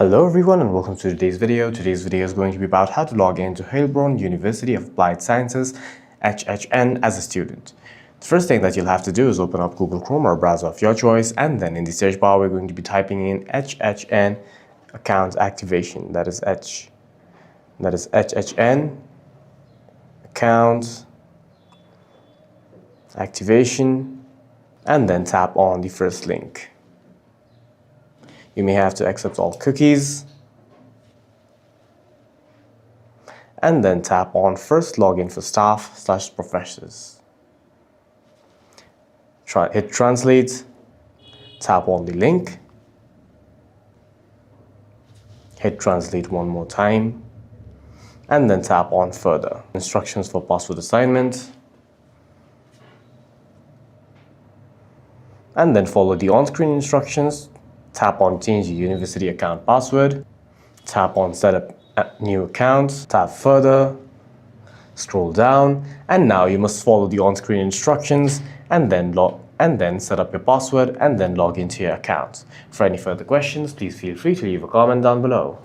Hello everyone and welcome to today's video. Today's video is going to be about how to log into Heilbronn University of Applied Sciences HHN as a student. The first thing that you'll have to do is open up Google Chrome or a browser of your choice, and then in the search bar we're going to be typing in HHN account activation. That is HHN account activation, and then tap on the first link. You may have to accept all cookies, and then tap on first login for staff/professors. Hit translate, tap on the link, hit translate one more time, and then tap on further. Instructions for password assignment, and then follow the on-screen instructions. Tap on change your university account password, tap on set up a new account, tap further, scroll down, and now you must follow the on-screen instructions and then set up your password and then log into your account. For any further questions, please feel free to leave a comment down below.